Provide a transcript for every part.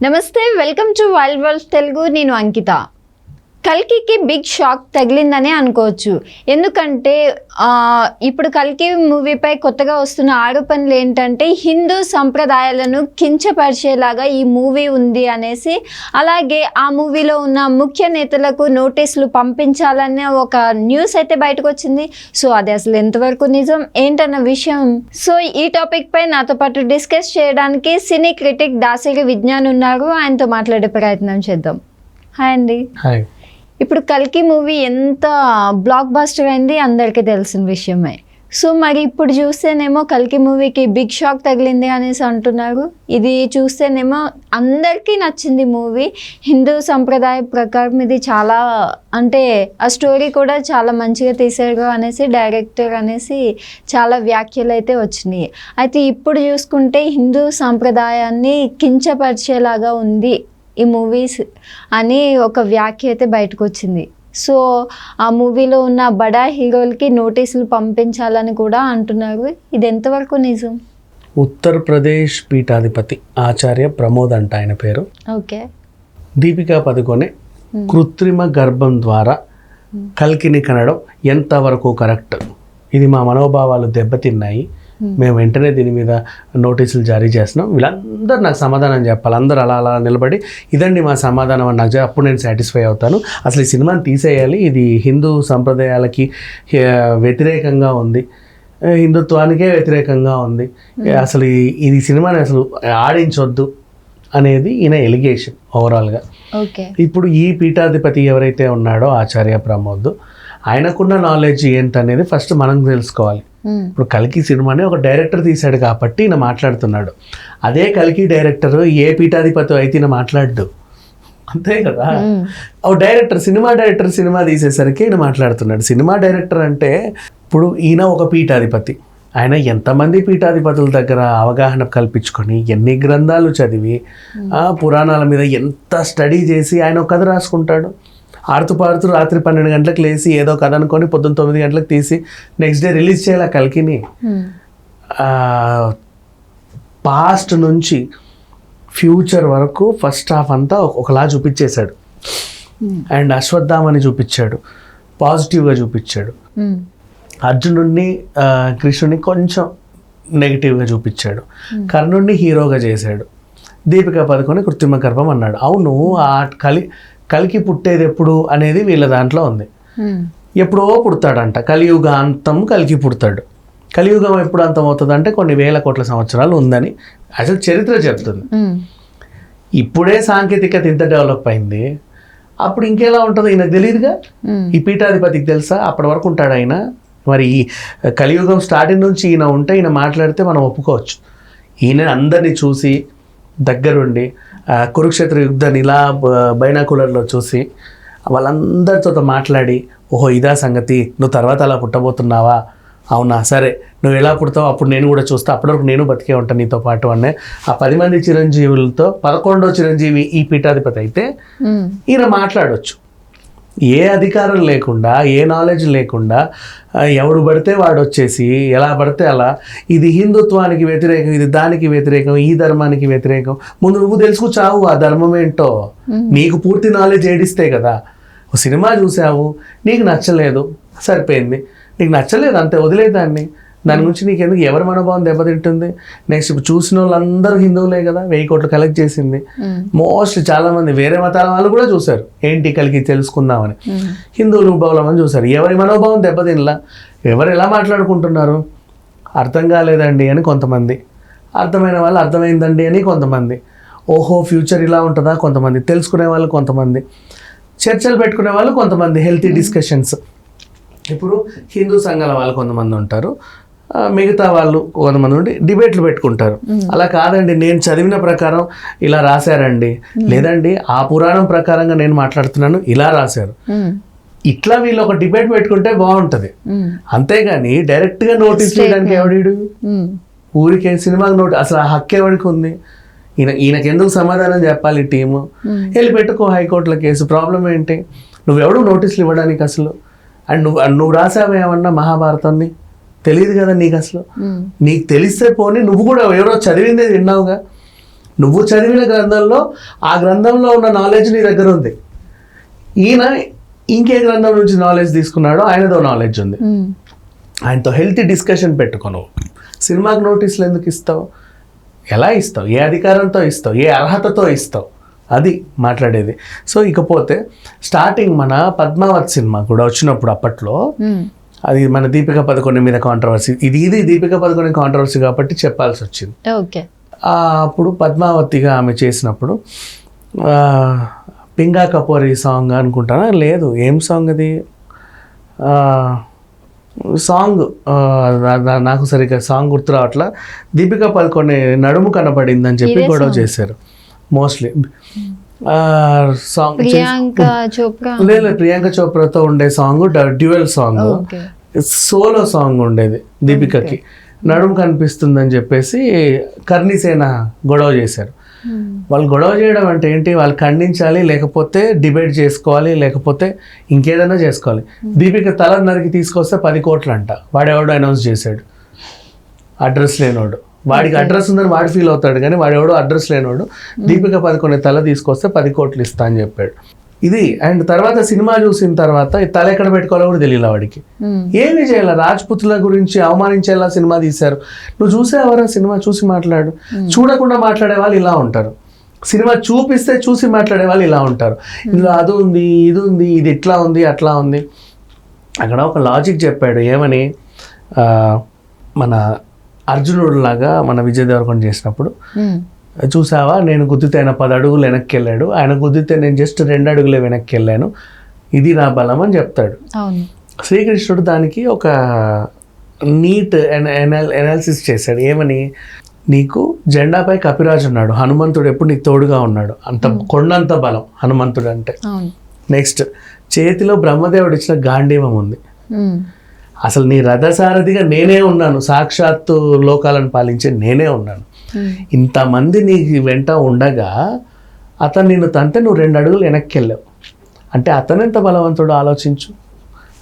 నమస్తే, welcome to wild world Telugu. నేను అంకిత. కల్కికి big shock తగిలిందని అనుకోవచ్చు. ఎందుకంటే ఇప్పుడు కల్కి మూవీపై కొత్తగా వస్తున్న ఆరోపణలు ఏంటంటే హిందూ సంప్రదాయాలను కించపరిచేలాగా ఈ మూవీ ఉంది అనేసి, అలాగే ఆ మూవీలో ఉన్న ముఖ్య నేతలకు నోటీసులు పంపించాలనే ఒక న్యూస్ అయితే బయటకు వచ్చింది. సో అది అసలు ఎంతవరకు నిజం ఏంటన్న విషయం, సో ఈ టాపిక్ పై నాతో పాటు డిస్కస్ చేయడానికి సినీ క్రిటిక్ దాసరి విజ్ఞాన్ ఉన్నారు. ఆయనతో మాట్లాడే ప్రయత్నం చేద్దాం. హాయ్ అండి. హాయ్. ఇప్పుడు కల్కి మూవీ ఎంత బ్లాక్ బస్టర్ అయింది అందరికీ తెలిసిన విషయమే. సో మరి ఇప్పుడు చూస్తేనేమో కల్కి మూవీకి బిగ్ షాక్ తగిలింది అనేసి అంటున్నారు. ఇది చూస్తేనేమో అందరికీ నచ్చింది మూవీ. హిందూ సంప్రదాయ ప్రకారం ఇది చాలా, అంటే ఆ స్టోరీ కూడా చాలా మంచిగా తీశారు అనేసి డైరెక్టర్ అనేసి చాలా వ్యాఖ్యలు అయితే వచ్చినాయి. అయితే ఇప్పుడు చూసుకుంటే హిందూ సంప్రదాయాన్ని కించపరిచేలాగా ఉంది ఈ మూవీస్ అని ఒక వ్యాఖ్య అయితే బయటకు వచ్చింది. సో ఆ మూవీలో ఉన్న బడా హీరోలకి నోటీసులు పంపించాలని కూడా అంటున్నారు. ఇది ఎంతవరకు నిజం? ఉత్తరప్రదేశ్ పీఠాధిపతి ఆచార్య ప్రమోద్ అంట ఆయన పేరు. ఓకే. దీపికా పదుకొనే కృత్రిమ గర్భం ద్వారా కల్కిని కనడం ఎంతవరకు కరెక్ట్? ఇది మా మనోభావాలు దెబ్బతిన్నాయి, మేము వెంటనే దీని మీద నోటీసులు జారీ చేస్తున్నాం, వీళ్ళందరూ నాకు సమాధానం చెప్పాలి. అందరూ అలా అలా నిలబడి ఇదండి మా సమాధానం అని నాకు అప్పుడు నేను సాటిస్ఫై అవుతాను. అసలు ఈ సినిమాని తీసేయాలి, ఇది హిందూ సంప్రదాయాలకి వ్యతిరేకంగా ఉంది, హిందుత్వానికే వ్యతిరేకంగా ఉంది, అసలు ఈ సినిమాని అసలు ఆడించొద్దు అనేది ఈయన ఎలిగేషన్ ఓవరాల్గా. ఓకే. ఇప్పుడు ఈ పీఠాధిపతి ఎవరైతే ఉన్నాడో ఆచార్య ప్రమోద్, ఆయనకున్న నాలెడ్జ్ ఏంటనేది ఫస్ట్ మనం తెలుసుకోవాలి. ఇప్పుడు కల్కి సినిమాని ఒక డైరెక్టర్ తీశాడు కాబట్టి ఈయన మాట్లాడుతున్నాడు. అదే కల్కి డైరెక్టర్ ఏ పీఠాధిపతి అయితే ఈయన మాట్లాడు, అంతే కదా. ఓ డైరెక్టర్, సినిమా డైరెక్టర్ సినిమా తీసేసరికి ఈయన మాట్లాడుతున్నాడు. సినిమా డైరెక్టర్ అంటే ఇప్పుడు ఈయన ఒక పీఠాధిపతి, ఆయన ఎంతమంది పీఠాధిపతుల దగ్గర అవగాహన కల్పించుకొని ఎన్ని గ్రంథాలు చదివి పురాణాల మీద ఎంత స్టడీ చేసి ఆయన ఒక కథ రాసుకుంటాడు. ఆడుతూ పాడుతూ రాత్రి 12 గంటలకు లేచి ఏదో కథ అనుకొని పొద్దున్న 9 గంటలకు తీసి నెక్స్ట్ డే రిలీజ్ చేయాలి కల్కిని. పాస్ట్ నుంచి ఫ్యూచర్ వరకు ఫస్ట్ హాఫ్ అంతా ఒకలా చూపించేశాడు. అండ్ అశ్వత్థామని చూపించాడు, పాజిటివ్గా చూపించాడు. అర్జునుడిని కృష్ణుడిని కొంచెం నెగిటివ్గా చూపించాడు. కర్ణుడిని హీరోగా చేశాడు. దీపికా పదుకొనే కృత్రిమ గర్భం అన్నాడు. అవును, ఆ కల్కి పుట్టేది ఎప్పుడు అనేది వీళ్ళ దాంట్లో ఉంది. ఎప్పుడో పుడతాడంట, కలియుగాంతం కల్కి పుడతాడు. కలియుగం ఎప్పుడు అంతం అవుతుంది అంటే కొన్ని వేల కోట్ల సంవత్సరాలు ఉందని అసలు చరిత్ర చెప్తుంది. ఇప్పుడే సాంకేతికత ఇంత డెవలప్ అయింది, అప్పుడు ఇంకెలా ఉంటుందో ఈయనకు తెలియదుగా. ఈ పీఠాధిపతికి తెలుసా అప్పటి వరకు ఉంటాడు ఆయన? మరి ఈ కలియుగం స్టార్టింగ్ నుంచి ఈయన ఉంటే ఈయన మాట్లాడితే మనం ఒప్పుకోవచ్చు. ఈయన అందరినీ చూసి దగ్గరుండి కురుక్షేత్ర యుద్ధాన్ని ఇలా బైనాకులర్లో చూసి వాళ్ళందరితో మాట్లాడి, ఓహో ఇదా సంగతి, నువ్వు తర్వాత అలా పుట్టబోతున్నావా, అవునా సరే నువ్వు ఎలా పుడతావు అప్పుడు నేను కూడా చూస్తా, అప్పటివరకు నేను బతికే ఉంటాను నీతో పాటు అనే ఆ 10 మంది చిరంజీవులతో 11వ చిరంజీవి ఈ పీఠాధిపతి అయితే ఈయన మాట్లాడవచ్చు. ఏ అధికారం లేకుండా, ఏ నాలెడ్జ్ లేకుండా ఎవడు పడితే వాడు వచ్చేసి ఎలా పడితే అలా, ఇది హిందుత్వానికి వ్యతిరేకం, ఇది దానికి వ్యతిరేకం, ఈ ధర్మానికి వ్యతిరేకం. ముందు నువ్వు తెలుసుకుచావు ఆ ధర్మం ఏంటో. నీకు పూర్తి నాలెడ్జ్ ఏడిస్తే కదా. ఒక సినిమా చూసావు, నీకు నచ్చలేదు, సరిపోయింది, నీకు నచ్చలేదు అంతే, వదిలేదాన్ని. దాని గురించి నీకు ఎందుకు, ఎవరి మనోభావం దెబ్బతింటుంది? నెక్స్ట్ ఇప్పుడు చూసిన వాళ్ళందరూ హిందువులే కదా, 1000 కోట్లు కలెక్ట్ చేసింది. మోస్ట్ చాలా మంది వేరే మతాల వాళ్ళు కూడా చూశారు, ఏంటి కలిగి తెలుసుకుందామని. హిందువులు బౌలమని చూశారు, ఎవరి మనోభావం దెబ్బతినలా. ఎవరు ఎలా మాట్లాడుకుంటున్నారు అర్థం కాలేదండి అని కొంతమంది, అర్థమైన వాళ్ళు అర్థమైందండి అని కొంతమంది, ఓహో ఫ్యూచర్ ఇలా ఉంటుందా కొంతమంది, తెలుసుకునే వాళ్ళు కొంతమంది, చర్చలు పెట్టుకునే వాళ్ళు కొంతమంది, హెల్తీ డిస్కషన్స్. ఇప్పుడు హిందూ సంఘాల వాళ్ళు కొంతమంది ఉంటారు, మిగతా వాళ్ళు కొంతమంది ఉండి డిబేట్లు పెట్టుకుంటారు. అలా కాదండి, నేను చదివిన ప్రకారం ఇలా రాశారండి, లేదండి ఆ పురాణం ప్రకారంగా నేను మాట్లాడుతున్నాను, ఇలా రాశారు. ఇట్లా వీళ్ళు ఒక డిబేట్ పెట్టుకుంటే బాగుంటది. అంతేగాని డైరెక్ట్గా నోటీస్ చేయడానికి ఎవడీడు? ఊరికే సినిమాకి నోటీస్, అసలు ఆ హక్కు ఎవరికి ఉంది? ఈయనకి ఎందుకు సమాధానం చెప్పాలి టీము? వెళ్ళి పెట్టుకో హైకోర్టులో కేసు, ప్రాబ్లం ఏంటి? నువ్వెవడు నోటీసులు ఇవ్వడానికి అసలు? అండ్ నువ్వు రాసావేమన్నా మహాభారతాన్ని? తెలియదు కదా నీకు అసలు. నీకు తెలిస్తే పోనీ, నువ్వు కూడా ఎవరో చదివిందే విన్నావుగా. నువ్వు చదివిన గ్రంథంలో ఆ గ్రంథంలో ఉన్న నాలెడ్జ్ నీ దగ్గర ఉంది. ఈయన ఇంకే గ్రంథం నుంచి నాలెడ్జ్ తీసుకున్నాడో ఆయనదో నాలెడ్జ్ ఉంది. ఆయనతో హెల్తీ డిస్కషన్ పెట్టుకోను. సినిమాకి నోటీసులు ఎందుకు ఇస్తావు? ఎలా ఇస్తావు? ఏ అధికారంతో ఇస్తావు? ఏ అర్హతతో ఇస్తావు? అది మాట్లాడేది. సో ఇకపోతే స్టార్టింగ్ మన పద్మావత్ సినిమా కూడా వచ్చినప్పుడు అప్పట్లో అది మన దీపిక పదుకొనే మీద కాంట్రవర్సీ, ఇది దీపిక పదుకొనే కాంట్రవర్సీ కాబట్టి చెప్పాల్సి వచ్చింది. ఓకే. అప్పుడు పద్మావతిగా ఆమె చేసినప్పుడు పింగా కపూర్ ఈ సాంగ్ అనుకుంటానా, లేదు ఏం సాంగ్ అది, సాంగ్ నాకు సరిగ్గా సాంగ్ గుర్తు రావట్లా, దీపిక పదుకొనే నడుము కనపడింది అని చెప్పి గొడవ చేశారు మోస్ట్లీ. సాంగ్ లేదు, ప్రియాంక చోప్రాతో ఉండే song dual song, solo song ఉండేది దీపికకి. నడుము కనిపిస్తుందని చెప్పేసి కర్ణిసేన గొడవ చేశారు. వాళ్ళు గొడవ చేయడం అంటే ఏంటి, వాళ్ళు ఖండించాలి, లేకపోతే డిబేట్ చేసుకోవాలి, లేకపోతే ఇంకేదైనా చేసుకోవాలి. దీపిక తల నరికి తీసుకొస్తే 10 కోట్లు అంట. వాడెవడో అనౌన్స్ చేశాడు, అడ్రస్ లేనోడు. వాడికి అడ్రస్ ఉందని వాడు ఫీల్ అవుతాడు, కానీ వాడెవడో అడ్రస్ లేనోడు దీపిక పదుకొనే తల తీసుకొస్తే 10 కోట్లు ఇస్తా అని చెప్పాడు. ఇది అండ్ తర్వాత సినిమా చూసిన తర్వాత ఈ తల ఎక్కడ పెట్టుకోవాలో కూడా తెలియదు వాడికి. ఏమి చేయాలి, రాజ్పుతుల గురించి అవమానించేలా సినిమా తీశారు. నువ్వు చూసేవారా సినిమా? చూసి మాట్లాడు. చూడకుండా మాట్లాడే వాళ్ళు ఇలా ఉంటారు. సినిమా చూపిస్తే చూసి మాట్లాడే వాళ్ళు ఇలా ఉంటారు. ఇందులో అది ఉంది, ఇది ఉంది, ఇది ఇట్లా ఉంది, అట్లా ఉంది. అక్కడ ఒక లాజిక్ చెప్పాడు. ఏమని, మన అర్జునుడు లాగా మన విజయ్ దేవరకొండ చేసినప్పుడు, చూసావా నేను గుద్దితే ఆయన 10 అడుగులు వెనక్కి వెళ్ళాడు, ఆయన గుద్దితే నేను జస్ట్ 2 అడుగులే వెనక్కి వెళ్ళాను, ఇది నా బలం అని చెప్తాడు. శ్రీకృష్ణుడు దానికి ఒక నీట్ ఎనాలిసిస్ చేశాడు. ఏమని, నీకు జెండాపై కపిరాజు ఉన్నాడు, హనుమంతుడు ఎప్పుడు నీకు తోడుగా ఉన్నాడు, అంత కొండంత బలం హనుమంతుడు అంటే. నెక్స్ట్, చేతిలో బ్రహ్మదేవుడు ఇచ్చిన గాంధీవం ఉంది. అసలు నీ రథసారథిగా నేనే ఉన్నాను, సాక్షాత్తు లోకాలను పాలించే నేనే ఉన్నాను. ఇంతమంది నీ వెంట ఉండగా అతను నిన్ను తంటే నువ్వు 2 అడుగులు వెనక్కి వెళ్ళావు అంటే అతనెంత బలవంతుడు ఆలోచించు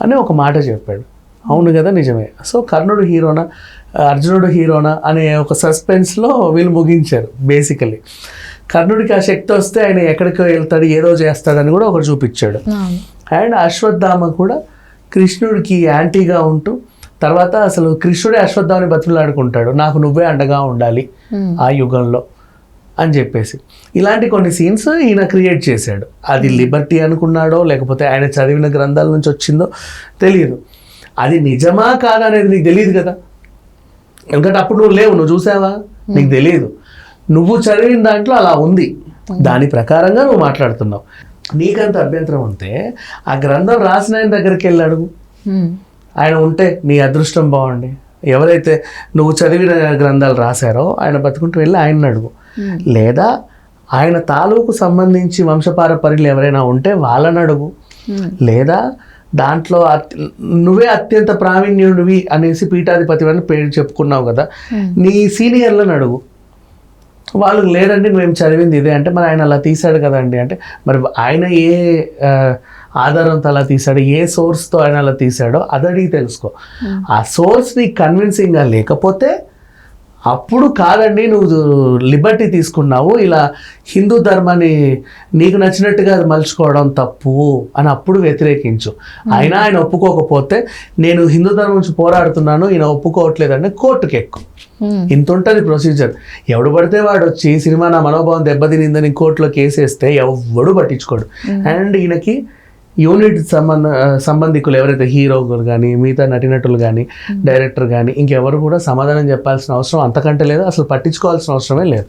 అని ఒక మాట చెప్పాడు. అవును కదా, నిజమే. సో కర్ణుడు హీరోనా, అర్జునుడు హీరోనా అనే ఒక సస్పెన్స్లో వీళ్ళు ముగించారు. బేసికలీ కర్ణుడికి ఆ శక్తి వస్తే ఆయన ఎక్కడికి వెళ్తాడు, ఏదో చేస్తాడని కూడా ఒకటి చూపించాడు. అండ్ అశ్వత్థామ కూడా కృష్ణుడికి యాంటీగా ఉంటూ తర్వాత అసలు కృష్ణుడే అశ్వత్థామని బతుకులాడుకుంటాడు, నాకు నువ్వే అండగా ఉండాలి ఆ యుగంలో అని చెప్పేసి. ఇలాంటి కొన్ని సీన్స్ ఈయన క్రియేట్ చేశాడు. అది లిబర్టీ అనుకున్నాడో లేకపోతే ఆయన చదివిన గ్రంథాల నుంచి వచ్చిందో తెలియదు. అది నిజమా కాదా అనేది నీకు తెలియదు కదా, ఎందుకంటే అప్పుడు నువ్వు లేవు, నువ్వు చూసావా, నీకు తెలియదు. నువ్వు చదివిన దాంట్లో అలా ఉంది, దాని ప్రకారంగా నువ్వు మాట్లాడుతున్నావు. నీకంత అభ్యంతరం ఉంటే ఆ గ్రంథం రాసిన ఆయన దగ్గరికి వెళ్ళి అడుగు. ఆయన ఉంటే నీ అదృష్టం బాగుండి, ఎవరైతే నువ్వు చదివిన గ్రంథాలు రాశారో ఆయన బతుకుంటూ వెళ్ళి ఆయన్ని అడుగు. లేదా ఆయన తాలూకు సంబంధించి వంశపారపర్యులు ఎవరైనా ఉంటే వాళ్ళని అడుగు. లేదా దాంట్లో నువ్వే అత్యంత ప్రావీణ్యుడివి అనేసి పీఠాధిపతి అని పేరు చెప్పుకున్నావు కదా, నీ సీనియర్లను అడుగు. వాళ్ళు లేదండి మేము చదివింది ఇదే అంటే, మరి ఆయన అలా తీశాడు కదండి అంటే, మరి ఆయన ఏ ఆధారంతో అలా తీశాడు, ఏ సోర్స్తో ఆయన అలా తీశాడో అది అడిగి తెలుసుకో. ఆ సోర్స్ నీకు కన్విన్సింగ్గా లేకపోతే అప్పుడు కాదండి నువ్వు లిబర్టీ తీసుకున్నావు, ఇలా హిందూ ధర్మాన్ని నీకు నచ్చినట్టుగా మలుచుకోవడం తప్పు అని అప్పుడు వ్యతిరేకించు. అయినా ఆయన ఒప్పుకోకపోతే నేను హిందూ ధర్మం నుంచి పోరాడుతున్నాను, ఈయన ఒప్పుకోవట్లేదంటే కోర్టుకి ఎక్కువ. ఇంత ఉంటుంది ప్రొసీజర్. ఎవడు పడితే వాడు వచ్చి సినిమా నా మనోభావం దెబ్బతినిందని కోర్టులో కేసేస్తే ఎవడు పట్టించుకోడు. అండ్ ఈయనకి యూనిట్ సంబంధికులు ఎవరైతే హీరోలు కానీ మిగతా నటినటులు కానీ డైరెక్టర్ కానీ ఇంకెవరు కూడా సమాధానం చెప్పాల్సిన అవసరం అంతకంటే లేదు, అసలు పట్టించుకోవాల్సిన అవసరమే లేదు.